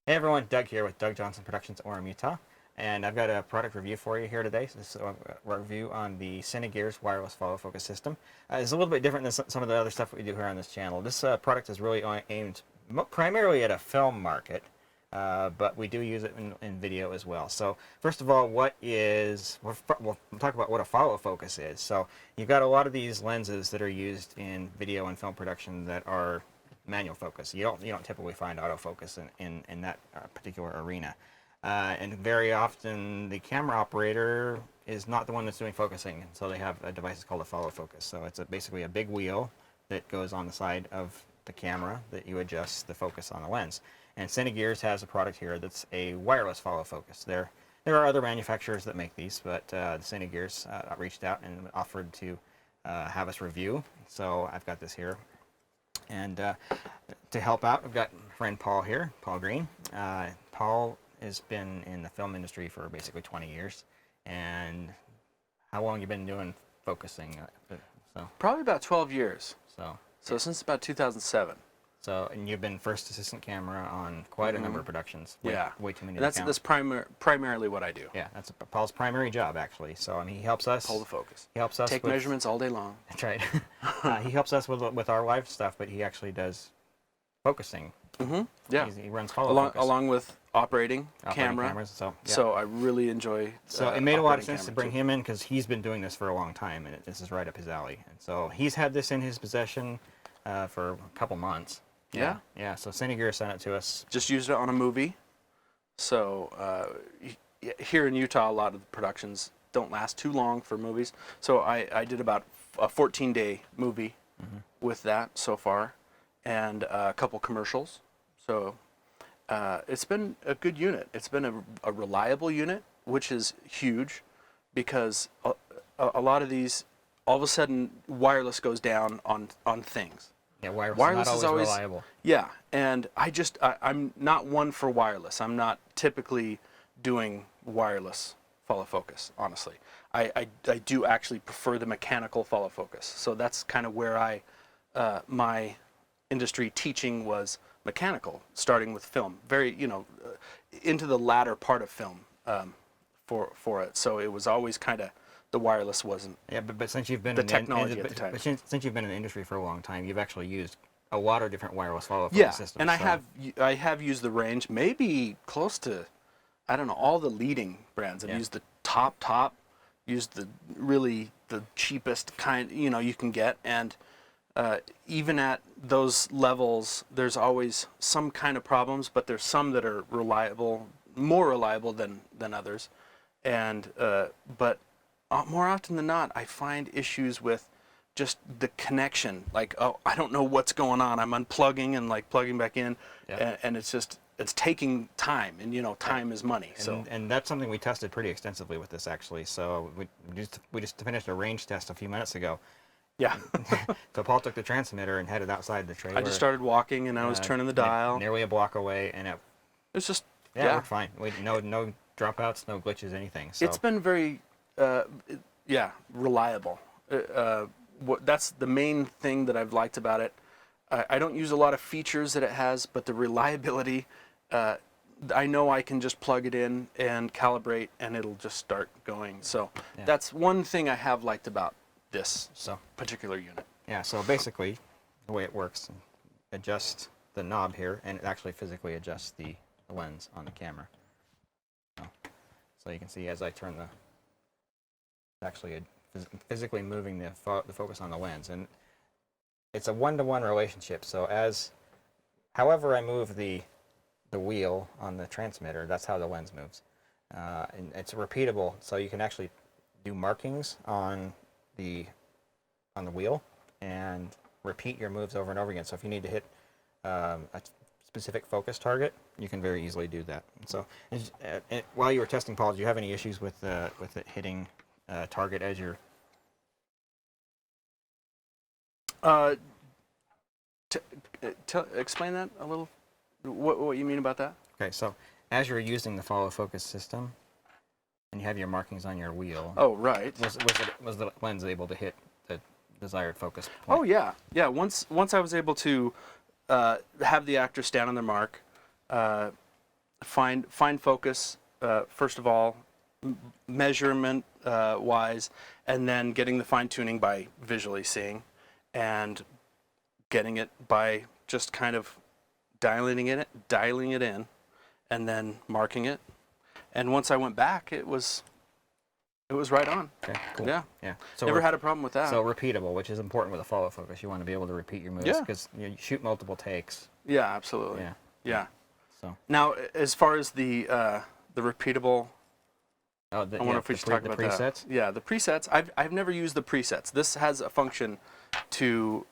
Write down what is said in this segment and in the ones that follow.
Hey everyone, Doug here with Doug Johnson Productions, Orem, Utah, and I've got a product review for you here today. So this is a review on the Cinegears wireless follow focus system. It's a little bit different than some of the other stuff that we do here on this channel. This product is really aimed primarily at a film market, but we do use it in video as well. So first of all, we'll talk about what a follow focus is. So you've got a lot of these lenses that are used in video and film production that are manual focus. You don't typically find autofocus in that particular arena. And very often the camera operator is not the one that's doing focusing, so they have a device called a follow focus. So it's basically a big wheel that goes on the side of the camera that you adjust the focus on the lens. And Cinegears has a product here that's a wireless follow focus. There are other manufacturers that make these, but Cinegears reached out and offered to have us review. So I've got this here. And to help out, we've got friend Paul here, Paul Green. Paul has been in the film industry for basically 20 years. And how long have you been doing focusing? Probably about 12 years. So Since about 2007. And you've been first assistant camera on quite a number of productions. Way too many. And that's primarily what I do. Yeah, that's Paul's primary job actually. So I mean, he helps us. Pull the focus. He helps us take measurements all day long. That's right. He helps us with our live stuff, but he actually does focusing. Yeah. He runs follow focus. Along with operating camera. Cameras, so I really enjoy. So it made a lot of sense to bring him in because he's been doing this for a long time, and this is right up his alley. And so he's had this in his possession for a couple months. Yeah. Yeah. So Cinegears sent it to us. Just used it on a movie. So here in Utah, a lot of the productions don't last too long for movies. So I did about a 14-day movie with that so far, and a couple commercials. So it's been a good unit. It's been a reliable unit, which is huge, because a lot of these, all of a sudden, wireless goes down on things. Yeah, wireless is not always reliable. Yeah, and I'm not one for wireless. I'm not typically doing wireless follow focus, honestly. I do actually prefer the mechanical follow focus. So that's kind of where my industry teaching was mechanical, starting with film, very, into the latter part of film for it. So it was always kind of, the wireless wasn't. Yeah, but since you've been the technology at the time. Since you've been in the industry for a long time, you've actually used a lot of different wireless follow focus systems. And I have used the range, maybe close to, I don't know, all the leading brands. I've used the top, used the cheapest kind, you can get, and even at those levels, there's always some kind of problems, but there's some that are reliable, more reliable than others, and but more often than not, I find issues with just the connection. Like, oh, I don't know what's going on. I'm unplugging and like plugging back in, and it's taking time, and time is money. And that's something we tested pretty extensively with this actually. So we just finished a range test a few minutes ago. Yeah. So Paul took the transmitter and headed outside the trailer. I just started walking and I was turning the dial. Nearly a block away, and it's just it worked fine. No dropouts, no glitches, anything. So it's been very reliable. That's the main thing that I've liked about it. I don't use a lot of features that it has, but the reliability, I know I can just plug it in and calibrate and it'll just start going. So that's one thing I have liked about this particular unit. Yeah, so basically the way it works, adjust the knob here and it actually physically adjusts the lens on the camera. So you can see as I turn actually physically moving the focus on the lens, and it's a one-to-one relationship. So however I move the wheel on the transmitter, that's how the lens moves, and it's repeatable. So you can actually do markings on the wheel and repeat your moves over and over again. So if you need to hit a specific focus target, you can very easily do that. So while you were testing, Paul, did you have any issues with it hitting target as you're explain that a little, what you mean about that? Okay, so as you're using the follow focus system and you have your markings on your wheel, was the lens able to hit the desired focus point? Oh yeah. Once I was able to have the actor stand on their mark, find focus first of all, measurement wise, and then getting the fine tuning by visually seeing, and getting it by just kind of dialing it in, and then marking it. And once I went back, it was right on. Okay, cool. Yeah. Yeah. So Never had a problem with that. So repeatable, which is important with a follow focus. You want to be able to repeat your moves Yeah. because you shoot multiple takes. Yeah, absolutely. Yeah. Yeah. So. Now, as far as the repeatable, Oh, I wonder if we should talk about presets. that. Yeah, the presets. I've never used the presets. This has a function to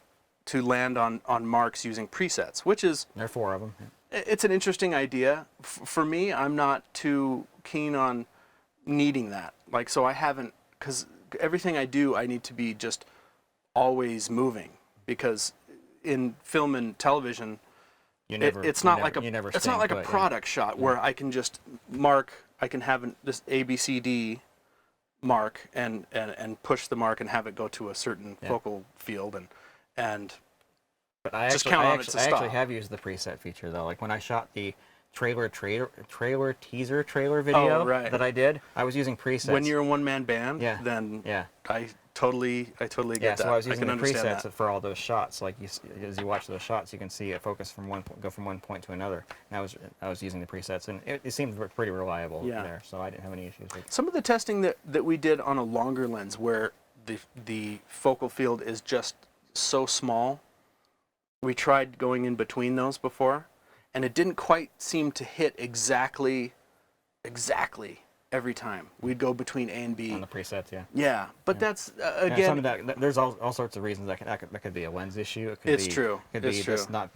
land on marks using presets, which is, There are 4 of them. it's an interesting idea. For me, I'm not too keen on needing that. Like, so I haven't, because everything I do, I need to be just always moving, because in film and television, it's not like a product shot where I can just mark. I can have this ABCD mark and push the mark and have it go to a certain focal field and But I just actually, count I on it actually, to I stop. actually have used the preset feature though. Like when I shot the trailer video that I did, I was using presets. When you're a one-man band, Yeah. then Yeah. I totally get that. So I was using can the understand presets that. for all those shots. Like as you watch those shots, you can see it focus go from one point to another. And I was using the presets, and it seemed pretty reliable there. So I didn't have any issues with it. Some of the testing that we did on a longer lens, where the focal field is just so small, we tried going in between those before, and it didn't quite seem to hit exactly every time. We'd go between A and B. On the presets, yeah. Yeah, but that's again. Yeah, some of that, there's all sorts of reasons that could be a lens issue. It could It's be, true. Could It's be true. just not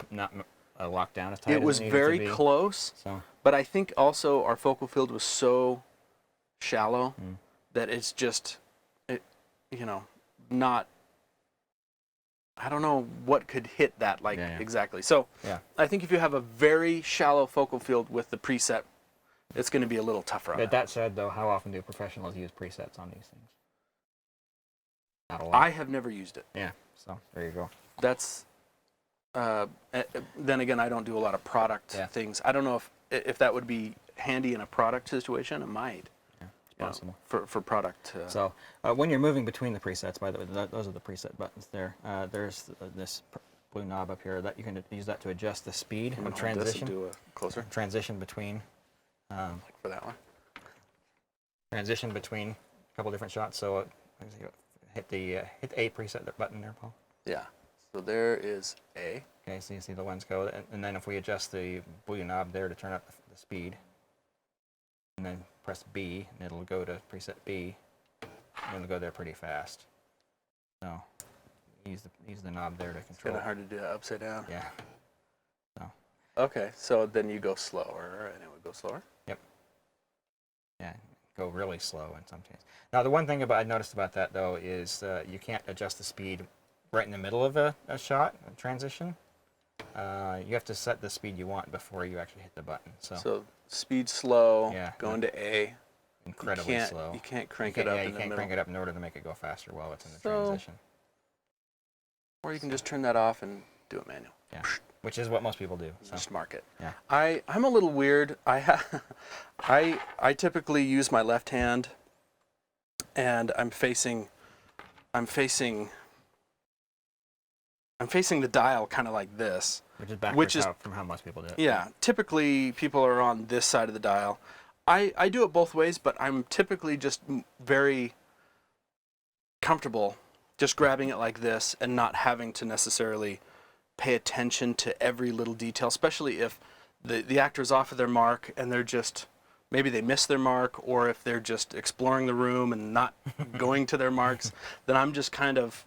locked down as tight. It as was needed very to be. close, So but I think also our focal field was so shallow that it's just, not. I don't know what could hit that exactly. So I think if you have a very shallow focal field with the preset, it's going to be a little tougher on But that said, though, how often do professionals use presets on these things? Not a lot. I have never used it. Yeah. So there you go. That's. Then again, I don't do a lot of product things. I don't know if that would be handy in a product situation. It might. Yeah, it's possible. For product. So when you're moving between the presets, by the way, those are the preset buttons there. There's this blue knob up here that you can use that to adjust the speed of transition. Do a closer. Transition between. Like for that one. Transition between a couple different shots. So hit the A preset button there, Paul. Yeah. So there is A. Okay, so you see the lens go, and then if we adjust the blue knob there to turn up the speed, and then press B, and it'll go to preset B, and it'll go there pretty fast. So use the knob there to control. It's kind of hard to do that upside down. Yeah. So. Okay, so then you go slower, and it would go slower. Yep. Yeah, go really slow in some cases. Now the one thing I noticed about that though is you can't adjust the speed right in the middle of a shot, a transition. You have to set the speed you want before you actually hit the button. So speed slow, going to A. Incredibly slow. You can't crank it up in the middle. You can't crank it up in order to make it go faster while it's in the transition. Or you can just turn that off and do it manual. Yeah, which is what most people do. So. Just mark it. Yeah. I'm a little weird. I typically use my left hand, and I'm facing the dial kind of like this. Which is backwards from how most people do it. Yeah. Typically, people are on this side of the dial. I do it both ways, but I'm typically just very comfortable just grabbing it like this and not having to necessarily pay attention to every little detail, especially if the actor's off of their mark and they're just, maybe they miss their mark, or if they're just exploring the room and not going to their marks, then I'm just kind of,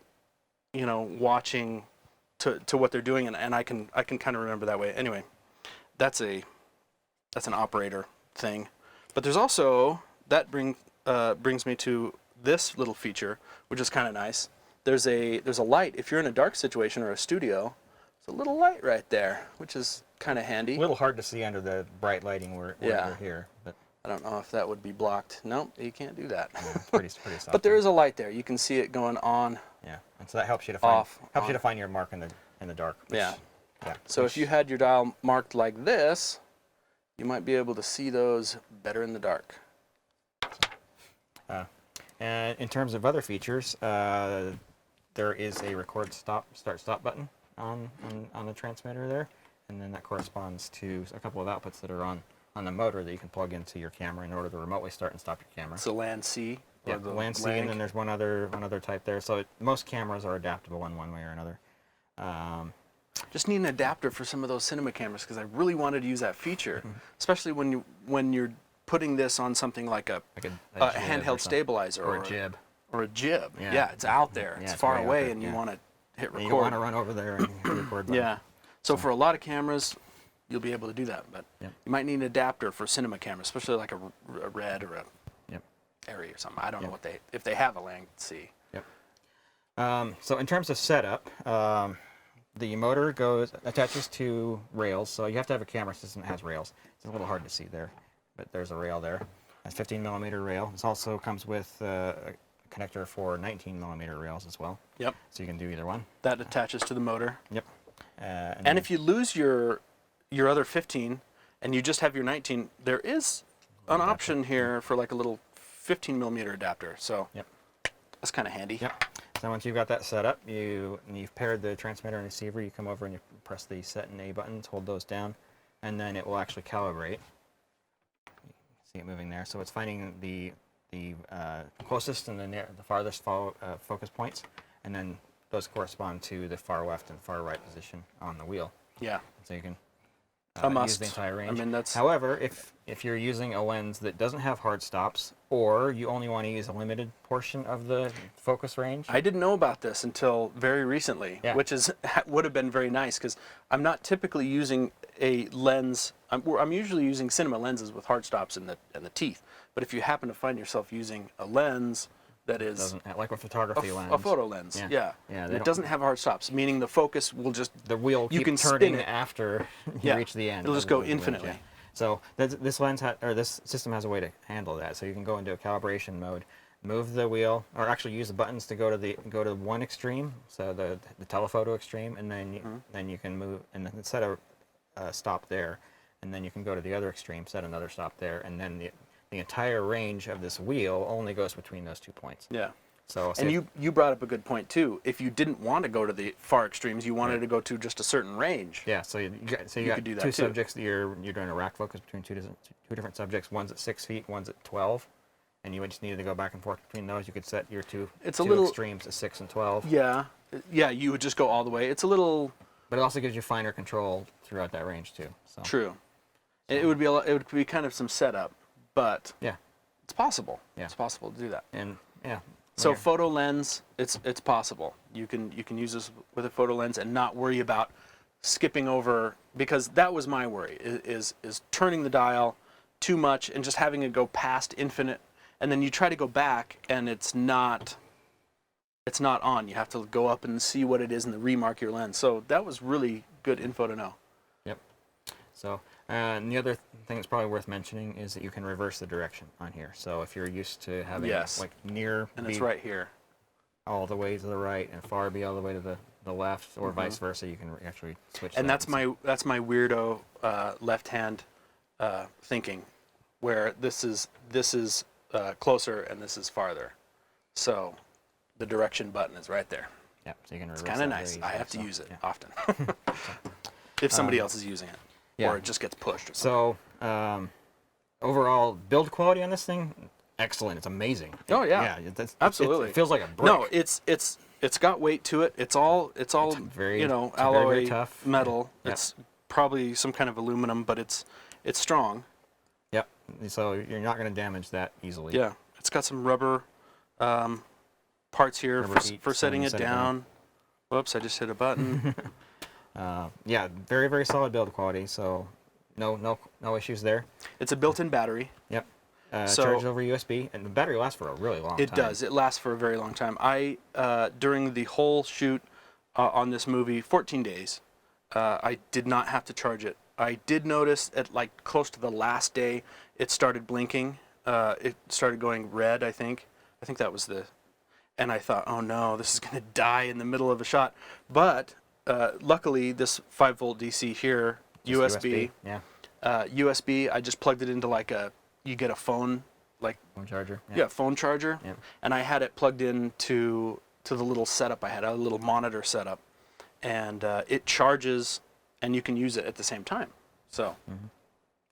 watching to what they're doing, and I can kind of remember that way. Anyway, that's an operator thing. But there's also, that brings me to this little feature, which is kind of nice. There's a light. If you're in a dark situation or a studio, there's a little light right there, which is kind of handy. A little hard to see under the bright lighting we're here, but I don't know if that would be blocked. No, you can't do that. Yeah, it's pretty soft. But there is a light there. You can see it going on. Yeah, and so that helps you to find you to find your mark in the dark. Yeah. So if you had your dial marked like this, you might be able to see those better in the dark. And in terms of other features, there is a record start stop button on the transmitter there, and then that corresponds to a couple of outputs that are on the motor that you can plug into your camera in order to remotely start and stop your camera. It's the LAN C. Yeah, the LAN C, and then there's one other type there. So most cameras are adaptable in one way or another. Just need an adapter for some of those cinema cameras because I really wanted to use that feature, especially when you're putting this on something like a handheld stabilizer or a jib. Or a jib. Yeah, Yeah, it's out there. Yeah, it's it's far way out away, there, and you yeah. want to hit record. You want to run over there and hit record button. Yeah. So for a lot of cameras, you'll be able to do that, but Yep. you might need an adapter for cinema cameras, especially like a Red or a Yep. Arri or something. I don't know Yep. if they have a LAN C. Yep. So in terms of setup, the motor attaches to rails. So you have to have a camera system that has rails. It's a little hard to see there, but there's a rail there. It's a 15mm rail. This also comes with a connector for 19mm rails as well. Yep. So you can do either one. That attaches to the motor. Yep. And if you lose your other 15 and you just have your 19, there is an option here for like a little 15mm adapter. So Yep. that's kind of handy. Yep. So once you've got that set up, you've paired the transmitter and receiver, you come over and you press the set and A buttons, hold those down, and then it will actually calibrate. You can see it moving there. So it's finding the closest and the farthest focus points, and then those correspond to the far left and far right position on the wheel. Yeah. So you can A must. use the entire range. I mean, that's... However, if you're using a lens that doesn't have hard stops, or you only want to use a limited portion of the focus range, I didn't know about this until very recently, Yeah. which would have been very nice because I'm not typically using a lens. I'm usually using cinema lenses with hard stops and the teeth. But if you happen to find yourself using a lens that is doesn't like a photography lens, a photo lens, Yeah, it doesn't have hard stops, meaning the focus will just the wheel you keep can turning spin it. after you Yeah. reach the end. It'll of just go the lens, infinitely. yeah. So this lens this system has a way to handle that. So you can go into a calibration mode, move the wheel, or actually use the buttons to go to one extreme, so the telephoto extreme, and then you can move and then set a stop there, and then you can go to the other extreme, set another stop there, and then the entire range of this wheel only goes between those 2 points. Yeah. So And you brought up a good point too. If you didn't want to go to the far extremes, you wanted to go to just a certain range. yeah, so you got could do that two too. subjects that you're doing a rack focus between two different subjects. One's at 6 feet, one's at 12, and you just needed to go back and forth between those. You could set your two extremes at 6 and 12. Yeah. Yeah, you would just go all the way. It's a little But it also gives you finer control throughout that range too. So true. It would be kind of some setup, but yeah, it's possible. Yeah. It's possible to do that. and yeah. So there. photo lens, it's possible. You can use this with a photo lens and not worry about skipping over, because that was my worry is turning the dial too much and just having it go past infinite, and then you try to go back and it's not on. You have to go up and see what it is and then remark your lens. So that was really good info to know. Yep. So and the other thing that's probably worth mentioning is that you can reverse the direction on here. So if you're used to having like near And be it's right here. all the way to the right and far be all the way to the left, or vice versa, you can actually switch. And that that's my weirdo left hand thinking, where this is closer and this is farther. So the direction button is right there. Yeah, so you can reverse. It's kind of that very nice. easily, I have to so, use it yeah. often if somebody else is using it, yeah. or it just gets pushed. Or something. So overall build quality on this thing, excellent. It's amazing. Oh yeah, absolutely. It feels like a brick. No, it's got weight to it. It's all very, alloy very tough. metal. Yep. It's probably some kind of aluminum, but it's strong. Yep. So you're not going to damage that easily. Yeah, it's got some rubber parts here Rubber feet for setting it set down. Whoops, I just hit a button. Yeah, very, very solid build quality. So no issues there. It's a built-in battery. Yep. So- Charged over USB, and the battery lasts for a really long time. It does. It lasts for a very long time. I during the whole shoot on this movie, 14 days, I did not have to charge it. I did notice at like close to the last day, it started blinking. It started going red, I think. I think that was and I thought, oh no, this is going to die in the middle of a shot. But luckily, this 5-volt DC here, Just USB, yeah. USB, I just plugged it into like you get a phone, like Phone charger. yeah, phone charger, Yep. and I had it plugged in to the little setup I had, a little monitor setup, and it charges, and you can use it at the same time. So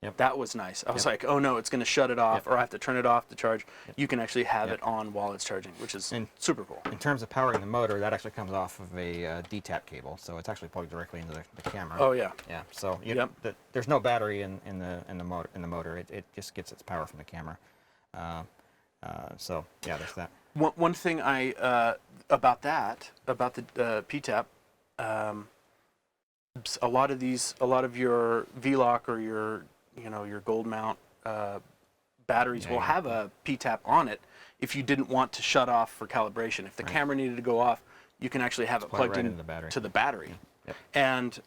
Yep. that was nice. I was Yep. like, oh no, it's going to shut it off, Yep. or I have to turn it off to charge. Yep. You can actually have Yep. it on while it's charging, which is And- super cool. In terms of powering the motor, that actually comes off of a D-tap cable, so it's actually plugged directly into the camera. Oh yeah. Yeah. So Yep. there's no battery in the motor. It just gets its power from the camera. So yeah, there's that. One thing about the P-tap, a lot of your V-Lock or your gold mount batteries Yeah, will yeah. have a P-tap on it. If you didn't want to shut off for calibration, if the Right. camera needed to go off, you can actually have it Plug it plugged right in into the battery. to the battery. Yep. And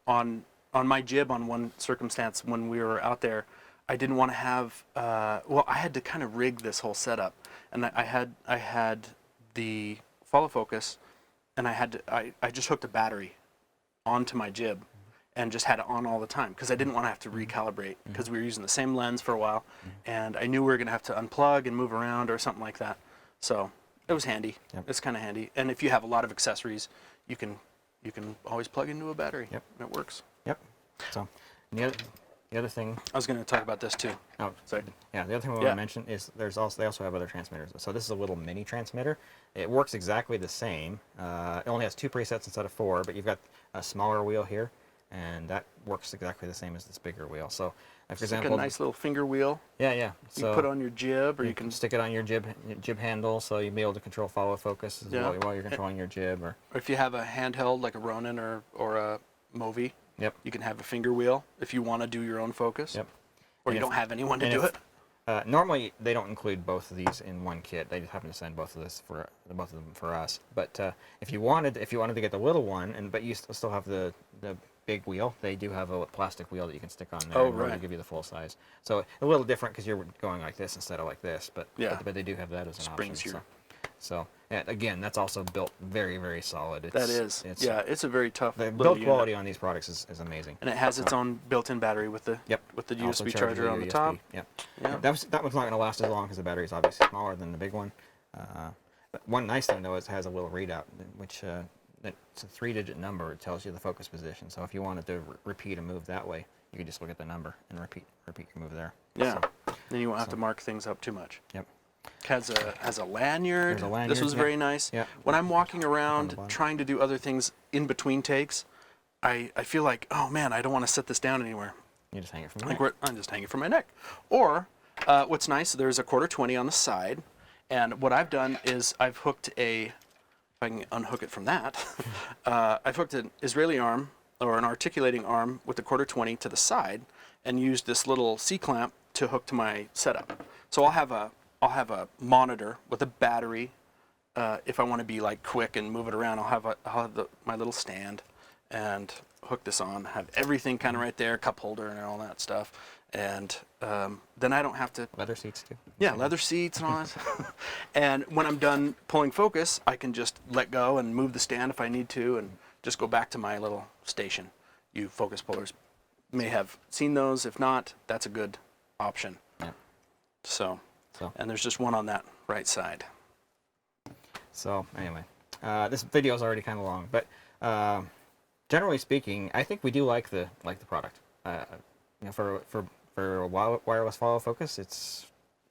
on my jib, on one circumstance when we were out there, I didn't want to have. I had to kind of rig this whole setup, and I had the follow focus, and I just hooked a battery onto my jib, and just had it on all the time because I didn't want to have to recalibrate because we were using the same lens for a while, and I knew we were going to have to unplug and move around or something like that. So it was handy. Yep. It's kind of handy, and if you have a lot of accessories, you can always plug into a battery. Yep. And it works. Yep. So and the other thing. I was going to talk about this too. Oh, Sorry. yeah. The other thing we want Yeah. to mention is they also have other transmitters. So this is a little mini transmitter. It works exactly the same. It only has 2 presets instead of 4, but you've got a smaller wheel here, and that works exactly the same as this bigger wheel. So, for It's example, like a nice little finger wheel. yeah. You So can put on your jib, or you you can, stick it on your jib handle, so you'll be able to control follow focus Yeah. while you're controlling your jib. Or or if you have a handheld like a Ronin or a Movi, yep. you can have a finger wheel if you want to do your own focus. Yep. Or And you if- don't have anyone to and do if- it. Normally, they don't include both of these in one kit. They just happen to send both of them for us. But if you wanted to get the little one, but you still have the big wheel, they do have a plastic wheel that you can stick on there Oh, in order to right. give you the full size. So a little different because you're going like this instead of like this. But Yeah. but they do have that as an Springs option. here. So and again, that's also built very, very solid. That is. It's a very tough The little build unit. quality on these products is amazing. And it has its own built-in battery with the Yep. USB Also charger via on the USB. top. Yep. Yeah. That one's not going to last as long because the battery is obviously smaller than the big one. But one nice thing though is it has a little readout, which it's a 3-digit number. It tells you the focus position. So if you wanted to repeat a move that way, you could just look at the number and repeat your move there. Yeah. So, Then you won't have to mark things up too much. yep. Has a lanyard. There's a lanyard, This was yeah. very nice. Yeah. When I'm walking the around bottom. trying to do other things in between takes, I feel like, oh man, I don't want to set this down anywhere. You just hang it from Like there. I'm just hanging from my neck. Or what's nice, there's a quarter 20 on the side, and what I've done is I've hooked if I can unhook it from that, I've hooked an Israeli arm or an articulating arm with the quarter 20 to the side, and used this little C-clamp to hook to my setup. So I'll have a monitor with a battery. If I want to be like quick and move it around, I'll have my little stand and hook this on, have everything kind of right there, cup holder and all that stuff, and then I don't have to. Leather seats too. Yeah, leather seats and all that. And when I'm done pulling focus, I can just let go and move the stand if I need to, and just go back to my little station. You focus pullers may have seen those. If not, that's a good option. Yeah. So, So. and there's just one on that right side. So anyway, this video is already kind of long, but generally speaking, I think we do like the product. For a wireless follow focus, it's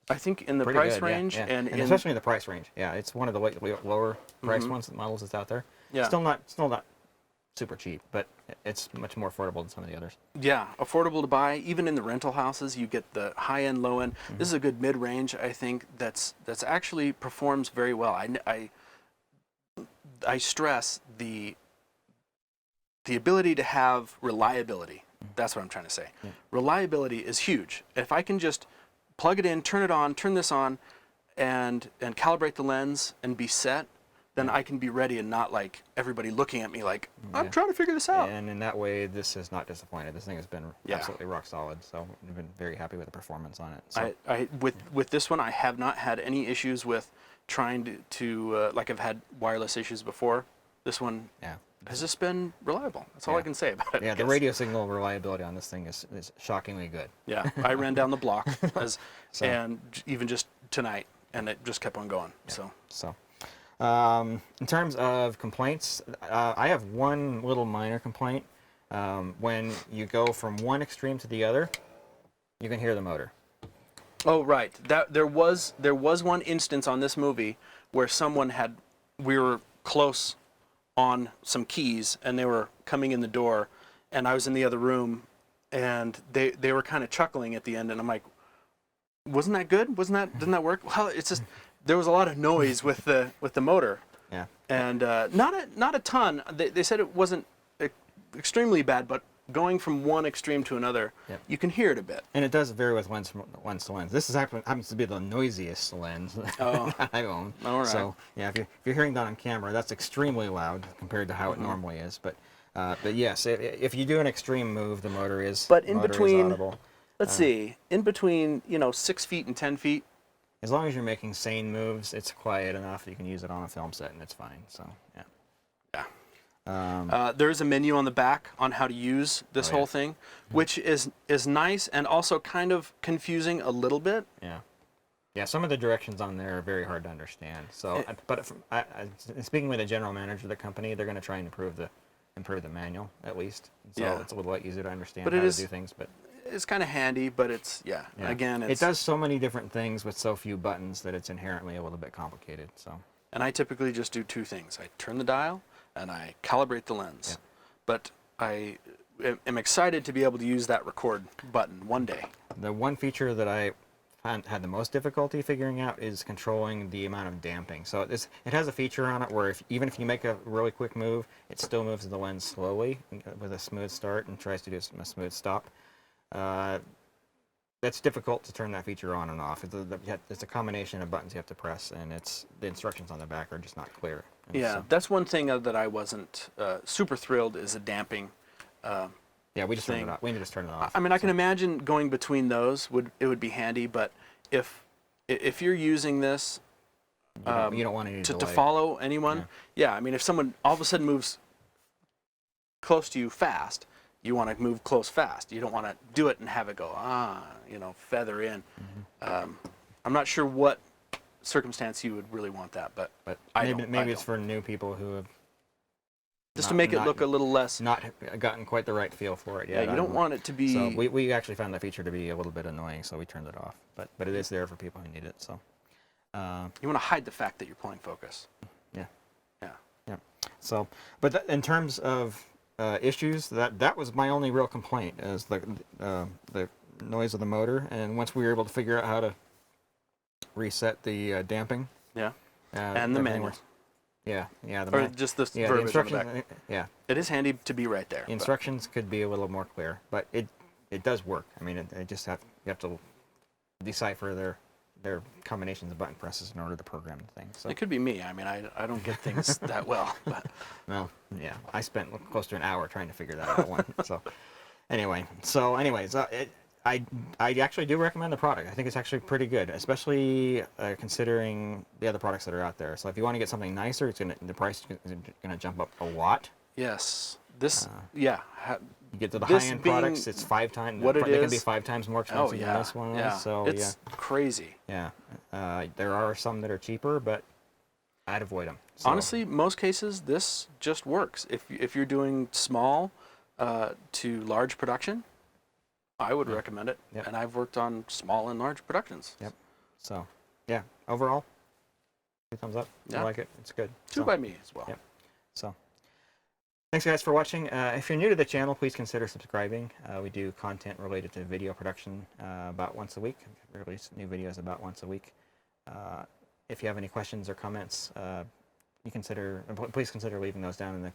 I think in the pretty price good, yeah, range yeah. and in especially in the price range. Yeah, it's one of the lower price models that's out there. Yeah. Still not super cheap, but it's much more affordable than some of the others. yeah, affordable to buy. Even in the rental houses, you get the high end, low end. This is a good mid range. I think that's actually performs very well. I stress the ability to have reliability. That's what I'm trying to say. Yeah. Reliability is huge. If I can just plug it in, turn it on, turn this on, and calibrate the lens and be set, then I can be ready and not like everybody looking at me like, I'm Yeah. trying to figure this out. And in that way, this is not disappointed. This thing has been Yeah. absolutely rock solid. So we've been very happy with the performance on it. So, With this one, I have not had any issues with trying to like I've had wireless issues before, This one Yeah. has just been reliable. That's all I can say about it. Yeah, the radio signal reliability on this thing is shockingly good. Yeah, I ran down the block and even just tonight, and it just kept on going. Yeah. So, in terms of complaints, I have one little minor complaint. When you go from one extreme to the other, you can hear the motor. oh right, there was one instance on this movie where we were close on some keys, and they were coming in the door, and I was in the other room, and they were kind of chuckling at the end, and I'm like, wasn't that good? Didn't that work? Well, it's just there was a lot of noise with the motor. Yeah. And not a ton. They said it wasn't extremely bad, but going from one extreme to another, you can hear it a bit. And it does vary with lens to lens. This is actually happens to be the noisiest lens I own. All right. So yeah, if you're hearing that on camera, that's extremely loud compared to how it normally is. But yes, if you do an extreme move, the motor is. But in motor is between, audible. let's see, in between 6 feet and 10 feet. As long as you're making sane moves, it's quiet enough. You can use it on a film set, and it's fine. So yeah. There is a menu on the back on how to use this whole thing, which is nice and also kind of confusing a little bit. Yeah. Yeah, some of the directions on there are very hard to understand. So, but speaking with the general manager of the company, they're going to try and improve the manual at least. So it's a little bit easier to understand how to do things. But it's kind of handy, but again, it does so many different things with so few buttons that it's inherently a little bit complicated. So. And I typically just do two things: I turn the dial and I calibrate the lens. Yeah. But I am excited to be able to use that record button one day. The one feature that I had the most difficulty figuring out is controlling the amount of damping. So it has a feature on it where even if you make a really quick move, it still moves the lens slowly with a smooth start and tries to do a smooth stop. That's difficult to turn that feature on and off. It's a combination of buttons you have to press, and the instructions on the back are just not clear. And yeah, that's one thing that I wasn't super thrilled is the damping. Yeah, we just turned it off. We need to just turn it off. I mean, I can imagine going between those would be handy, but if you're using this, you don't want any to follow anyone. Yeah, I mean, if someone all of a sudden moves close to you fast, you want to move close fast. You don't want to do it and have it go feather in. I'm not sure what circumstance you would really want that, but maybe it's for new people who have just to make it look a little less not gotten quite the right feel for it yet. Yeah, you don't want it to be. So we actually found that feature to be a little bit annoying, so we turned it off. But it is there for people who need it. So you want to hide the fact that you're pulling focus. Yeah. So, but in terms of issues, that was my only real complaint, is the noise of the motor. And once we were able to figure out how to reset the damping, and the manual, or just the verbiage on the back. It is handy to be right there. The instructions could be a little more clear, but it does work. I mean, you have to decipher their combinations of button presses in order to program the thing. So it could be me. I mean, I don't get things that well. But. Well, yeah, I spent close to an hour trying to figure that out. So, anyways, I actually do recommend the product. I think it's actually pretty good, especially considering the other products that are out there. So if you want to get something nicer, the price is gonna jump up a lot. Yes. This you get to the high-end products, it's 5 times. They can be 5 times more expensive than this one. Yeah. So it's crazy. Yeah. There are some that are cheaper, but I'd avoid them. So. Honestly, most cases this just works. If you're doing small to large production, I would recommend it. Yep. And I've worked on small and large productions. Yep. So, yeah, overall, 2 thumbs up. Yeah. I like it. It's good. 2 by me as well. Yep. So, thanks guys for watching. If you're new to the channel, please consider subscribing. We do content related to video production about once a week. We release new videos about once a week. If you have any questions or comments, please consider leaving those down in the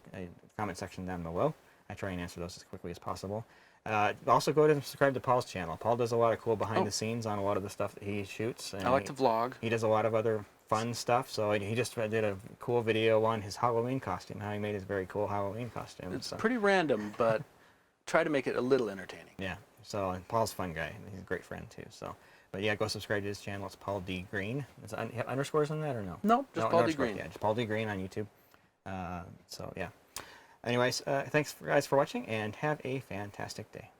comment section down below. I try and answer those as quickly as possible. Also go ahead and subscribe to Paul's channel. Paul does a lot of cool behind the scenes on a lot of the stuff that he shoots. And I like to vlog. He does a lot of other fun stuff. So he just did a cool video on his Halloween costume, how he made his very cool Halloween costume. It's pretty random, but try to make it a little entertaining. Yeah. So Paul's a fun guy. He's a great friend too. So, but yeah, go subscribe to his channel. It's Paul D. Green. Is it underscores in that or no? No, just Paul D. Green. Yeah, just Paul D. Green on YouTube. So yeah. Anyways, thanks guys for watching, and have a fantastic day.